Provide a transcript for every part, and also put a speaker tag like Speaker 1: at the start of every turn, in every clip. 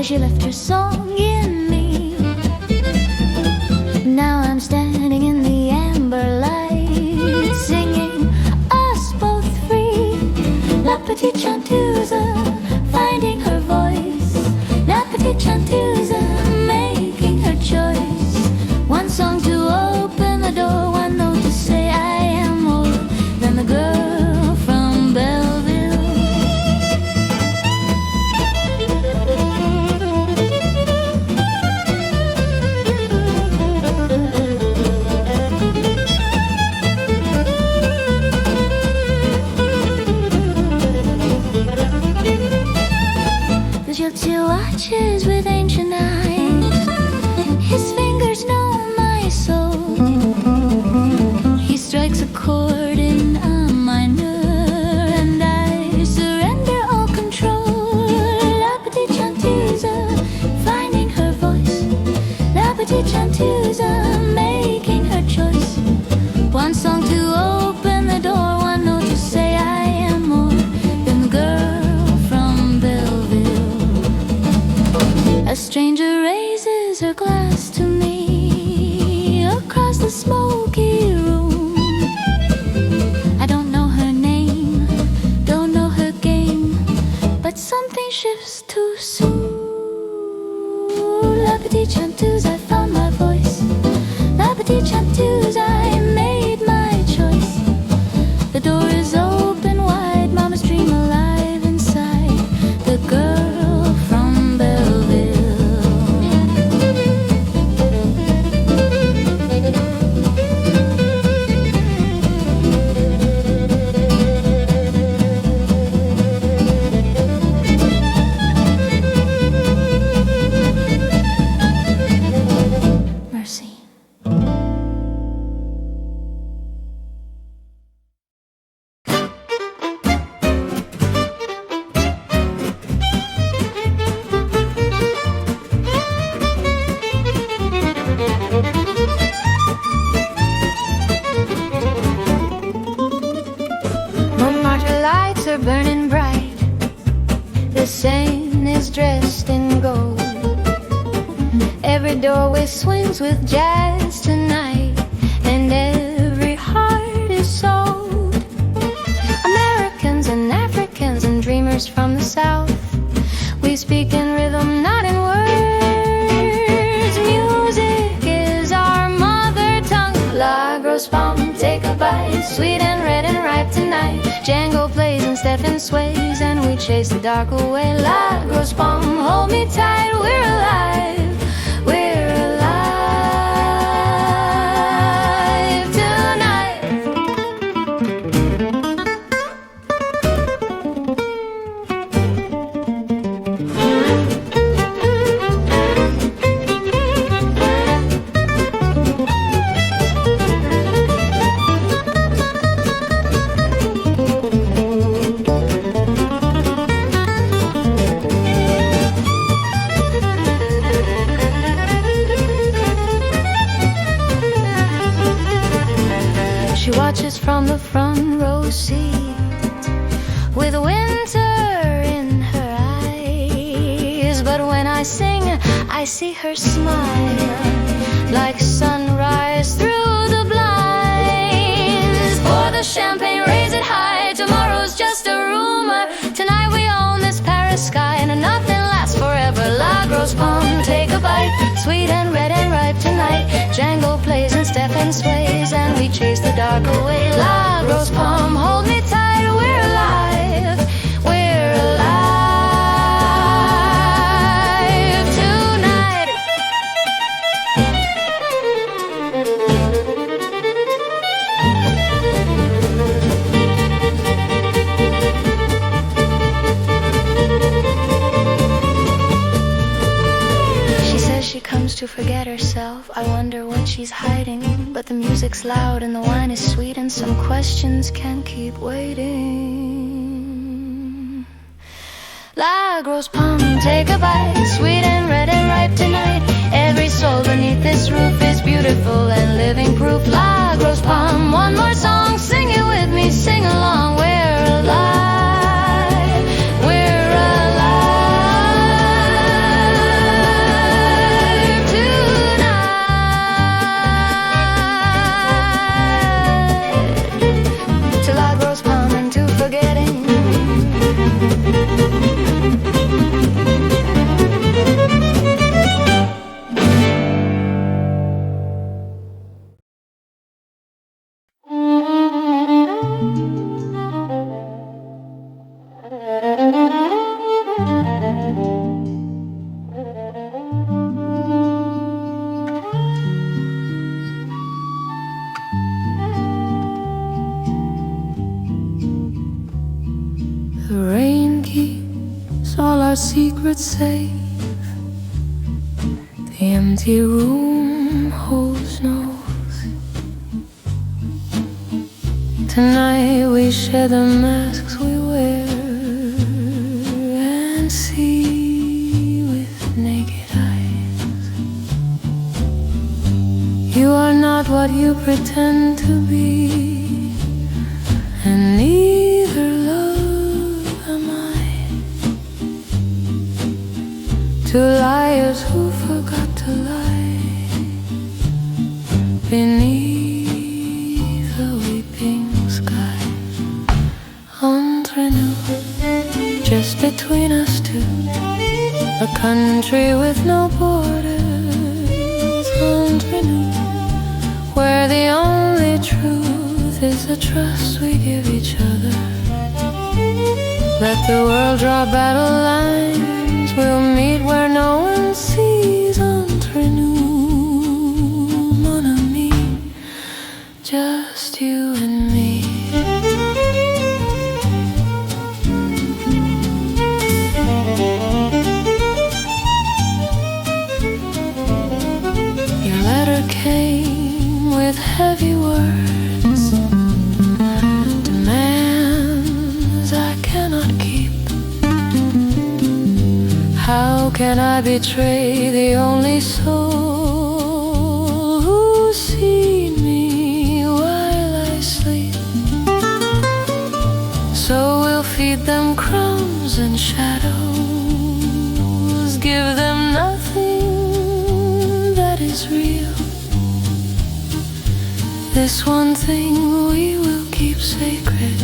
Speaker 1: she left her song in me. Now I'm standing in the amber light, singing us both free. La petite chanteuse, finding her voice. La petite chanteuse, making her choice. One song to open the door, one note to say I am more than the girl from Belleville. The gypsy watches with ancient eyes. His fingers know my soul. He strikes a chord in A minor, and I surrender all control. La petite chanteuse, finding her voice. La petite chanteuse, making her choice. One song to open the door, one note to say I am more than the girl from Belleville. A stranger raises her glass to me across the smoky room. I don't know her name, don't know her game, but something shifts too soon. La petite chanteuse, I found my voice. La petite chanteuse, I made my choice. The door is open wide, mama's dream alive inside. The girl from Belleville. Montmartre lights are burning bright. The Seine is dressed in gold. Every doorway swings with jazz tonight, and every heart is sold. Americans and Africans and dreamers from the South, we speak in rhythm, not in words. Music is our mother tongue. La Grosse Pomme, take a bite, sweet and red and ripe tonight. Django plays and Stephane sways, and we chase the dark away. La Grosse Pomme, hold me tight, we're alive. We're alive tonight. She watches from the front row seat with winter in her eyes. But when I sing, I see her smile like sunrise through the blinds. Pour the champagne, raise it high. Tomorrow's just a rumor. Tonight we own this Paris sky, and nothing lasts forever. La Grosse Pomme, take a bite, sweet and red and ripe tonight. Django plays and Stephane sways, and we chase the dark away. La Grosse Pomme, hold me tight, we're alive. We're alive tonight. She says she comes to forget herself. I wonder what she's hiding, but the music's loud and the wine is sweet, and some questions can't keep waiting. La Grosse Pomme, take a bite, sweet and red and ripe tonight. Every soul beneath this roof is beautiful and living proof. La Grosse Pomme, one more song, sing it with me, sing along. We're alive, we're alive tonight. To La Grosse Pomme and to forgetting. The rain keeps all our secrets safe. The empty room holds no. Tonight we share the masks we wear and see with naked eyes. You are not what you pretend to be, and neither love am I. Two liars who forgot to lie beneath the weeping sky. Entre nous, just between us two, a country with no borders. Entre nous, where the only truth is the trust we give each other. Let the world draw battle lines, we'll meet where no one sees. Entre nous, Mon Amie, just you and me. Your letter came with heavy words, demands I cannot keep. How can I betray the only soul who's seen me while I sleep? So we'll feed them crumbs and shadows, give them nothing that is real. This one thing we will keep sacred,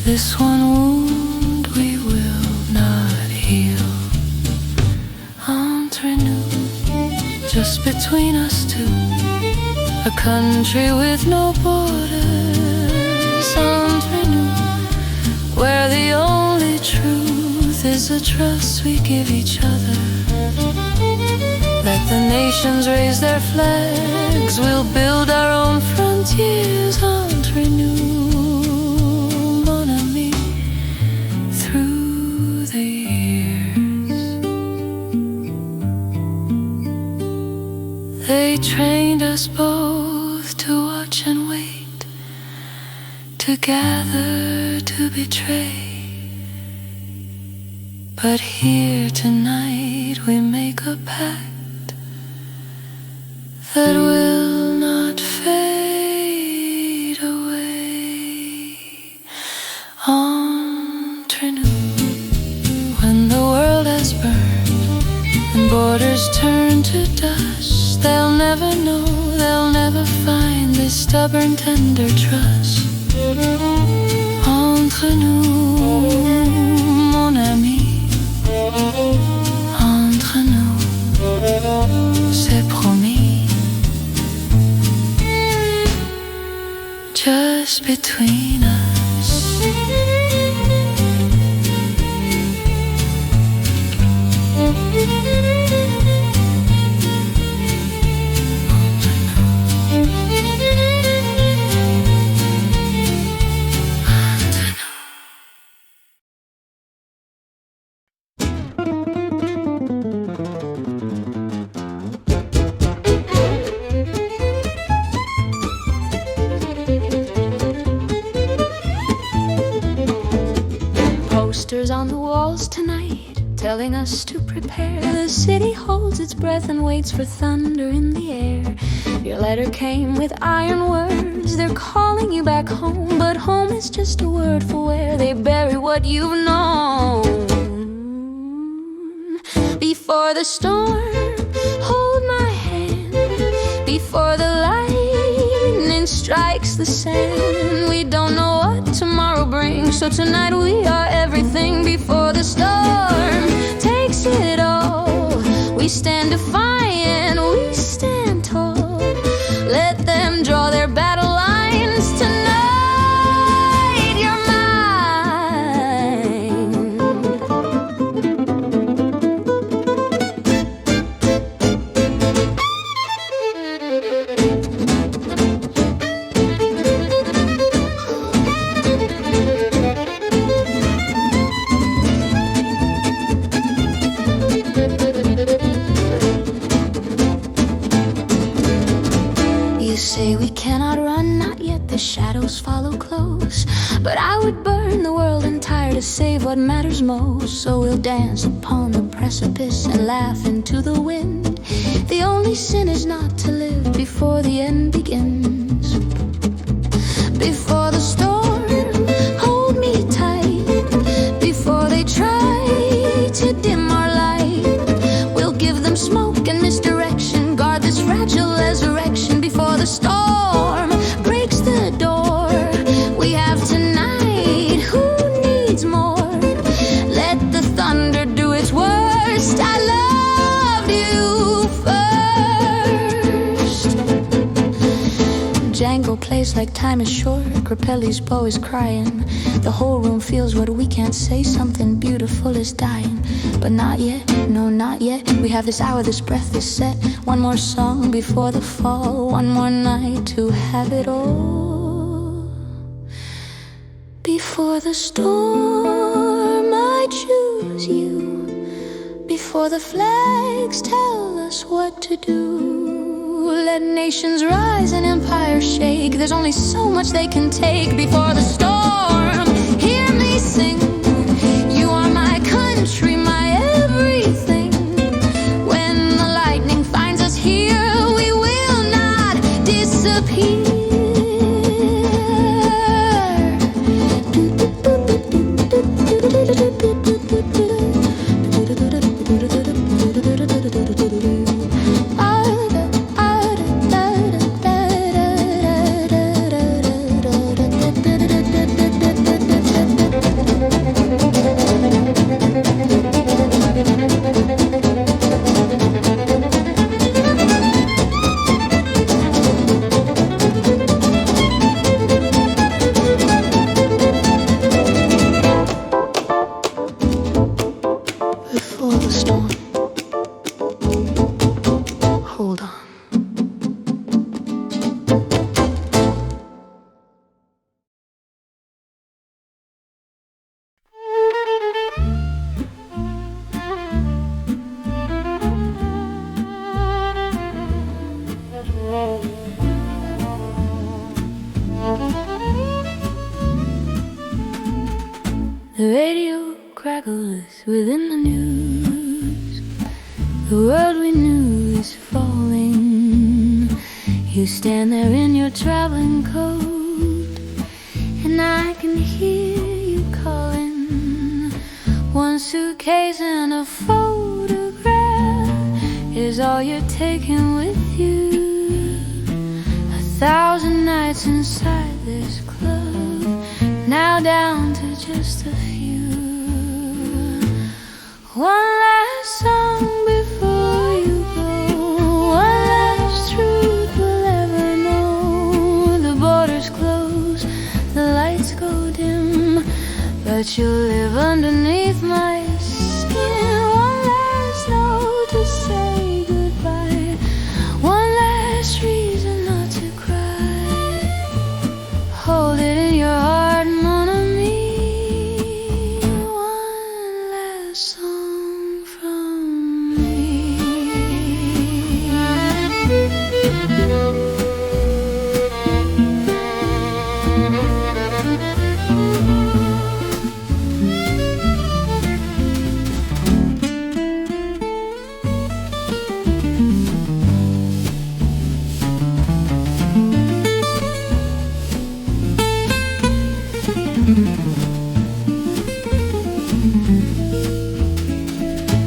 Speaker 1: this one wound we will not heal. Entre nous, just between us two, a country with no borders. Entre nous, where the only truth is the trust we give each other. Let the nations raise their flags, we'll build our own frontiers. Entre nous, Mon Amie, through the years. They trained us both to watch and wait, to gather, to betray. But here tonight we make a pact that will not fade away. Entre nous, when the world has burned and borders turn to dust, they'll never know, they'll never find this stubborn tender trust. Entre nous, mon ami, entre nous, c'est promis. Just between us. On the walls tonight, telling us to prepare. The city holds its breath and waits for thunder in the air. Your letter came with iron words, they're calling you back home, but home is just a word for where they bury what you've known. Before the storm, hold my hand. Before the lightning strikes the sand, we don't know what tomorrow brings, so tonight we are everything. Before the storm takes it all, we stand defiant, we stand tall. Let them draw their battle lines tonight. You're say we cannot run, not yet, the shadows follow close. But I would burn the world entire to save what matters most. So we'll dance upon the precipice and laugh into the wind. The only sin is not to live before the end begins. Before the storm, hold me tight. Before they try to dim our light, we'll give them smoke and misdirection. Guard this fragile resurrection. Before the storm breaks the door, we have tonight. Who needs more? Let the thunder do its worst. I loved you first. Django plays like time is short. Grappelli's bow is crying. The whole room feels what we can't say. Something beautiful is dying. But not yet, no, not yet. We have this hour, this breath, this set. One more song before the fall. One more night to have it all. Before the storm, I choose you. Before the flags tell us what to do. Let nations rise and empires shake. There's only so much they can take. Before the storm, hear me sing. You are my country, my everything. When the lightning finds us here, we will not disappear. The radio crackles within the news. The world we knew is falling. You stand there in your traveling coat, and I can hear you calling. One suitcase and a photograph is all you're taking with you. 1,000 nights inside this club, now down to just a few. One last song before you go, one last truth we'll ever know. The borders close, the lights go dim, but you'll live underneath my skin. One last note to say goodbye, one last reason not to cry. Hold it in your heart, Mon Amie. One last song from me.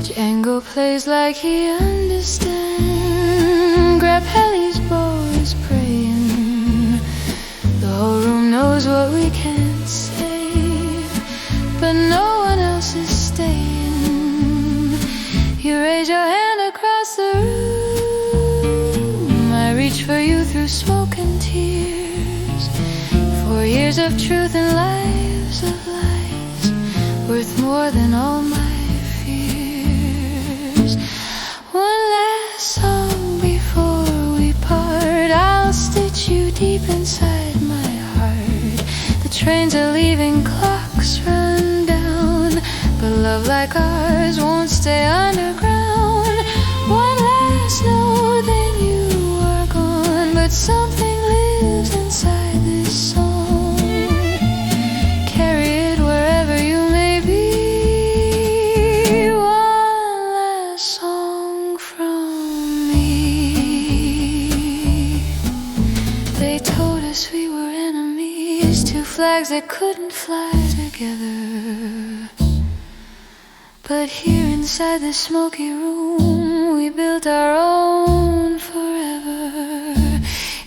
Speaker 1: Django plays like he understands. Grappelli's bow is praying. The whole room knows what we can't say, but no one else is staying. You raise your hand across the room. I reach for you through smoke and tears. 4 years of truth and lives of lies, worth more than all my fears. One last song before we part. I'll stitch you deep inside my heart. The trains are leaving, clocks run down, but love like ours won't stay underground. One last note, then you are gone, but something lives inside this song. Carry it wherever you may be. One last song from me. They told us we were enemies, two flags that couldn't fly together. But here inside this smoky room, we built our own forever.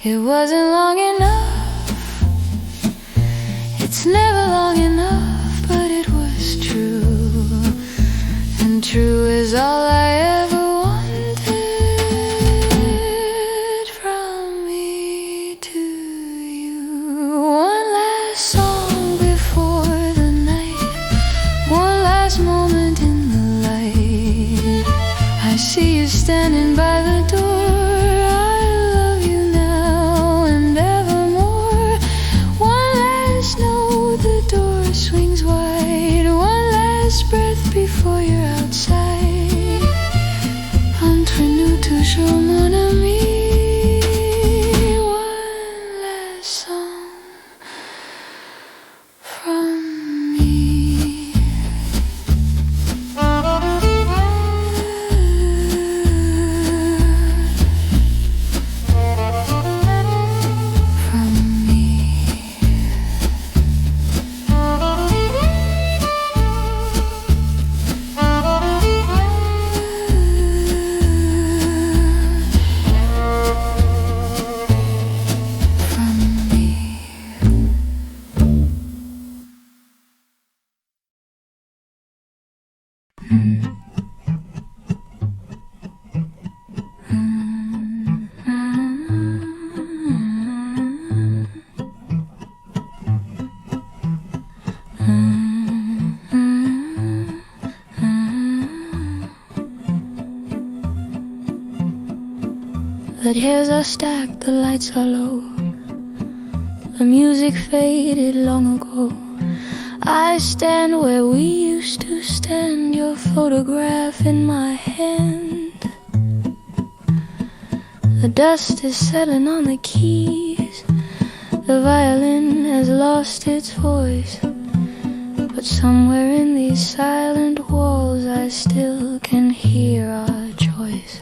Speaker 1: It wasn't long enough, it's never long enough, but it was true, and true is all I ever wanted from me to you. One last song before the night, one last moment in the light. I see you standing by the door. I love you now and evermore. One last note, the door swings wide. One last breath before you're outside. Entre nous toujours, mon ami. One last song from me. From me. The chairs are stacked, the lights are low. The music faded long ago. I stand where we used to stand, your photograph in my hand. The dust is settling on the keys. The violin has lost its voice, But somewhere in these silent walls I still can hear our choice.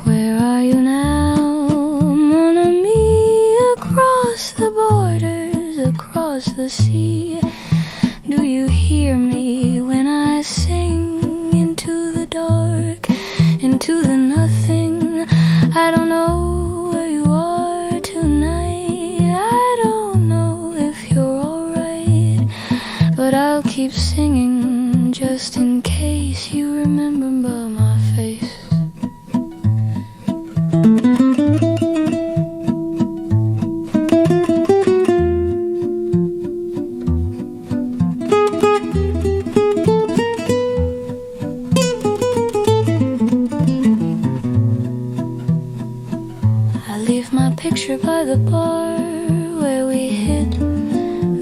Speaker 1: Where are you now, Mon Amie? Across the borders, across the sea. Do you hear me when I sing into the dark, into the nothing? I don't know where you are tonight. I don't know if you're alright, but I'll keep singing just in case you remember my face. Picture by the bar where we hid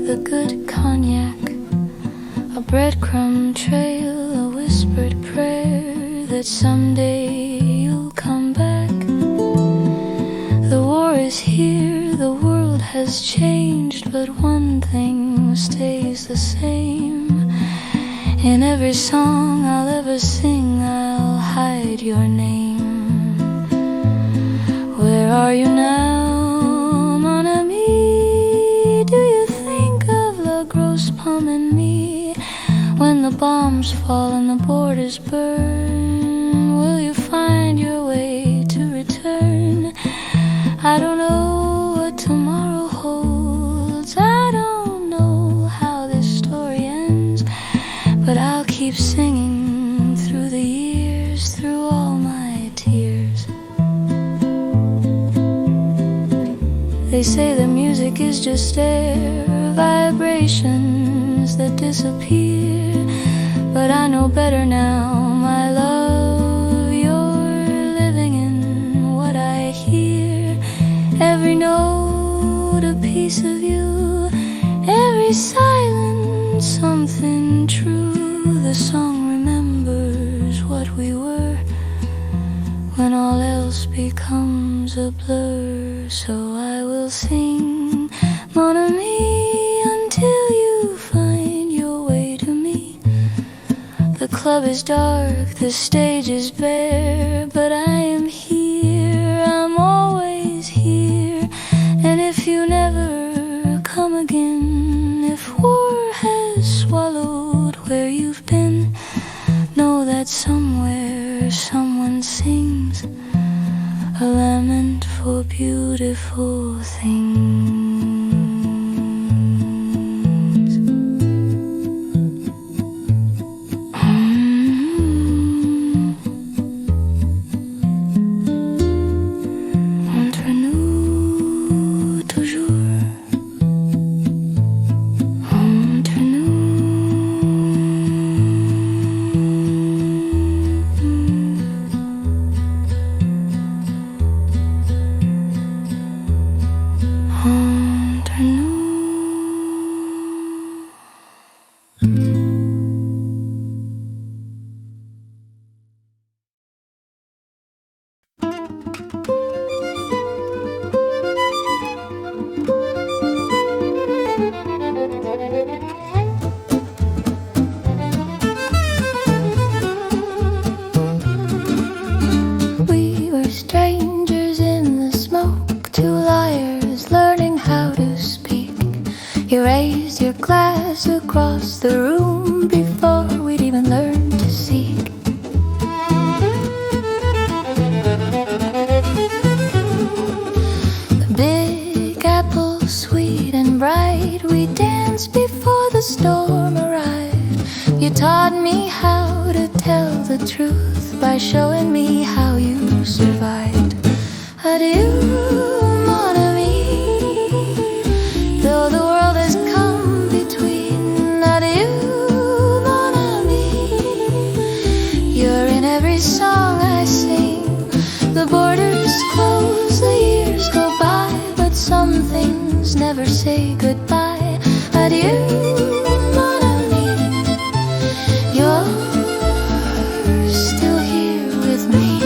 Speaker 1: the good cognac, a breadcrumb trail, a whispered prayer that someday you'll come back. The war is here, the world has changed, but one thing stays the same. In every song I'll ever sing, I'll hide your name. Where are you now, Mon Amie? Do you think of La Grosse Pomme and me? When the bombs fall and the borders burn, will you find your way to return? I don't know what tomorrow holds. I don't know how this story ends, but I'll keep singing through the years, through all my tears. They say the music is just air, vibrations that disappear. But I know better now, my love. You're living in what I hear. Every note a piece of you, every silence something true. The song remembers what we were when all else becomes a blur. So I will sing, Mon Amie, until you find your way to me. The club is dark, the stage is bare, but I am here, I'm always here. And if you never come again, if war has swallowed where you've been, know that somewhere someone sings a lament for beautiful things. Entre nous toujours. Entre nous. Entre nous. We were strangers in the smoke, two liars learning how to speak. You raised your glass across the room before we'd even learned to seek. The big apple, sweet and bright, we danced before the storm arrived. You taught me how to tell the truth by showing me how you survived. Adieu, Mon Amie, though the world has come between. Adieu, Mon Amie, you're in every song I sing. The borders close, the years go by, but some things never say goodbye. Adieu, Mon Amie, you're still here with me.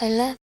Speaker 1: I left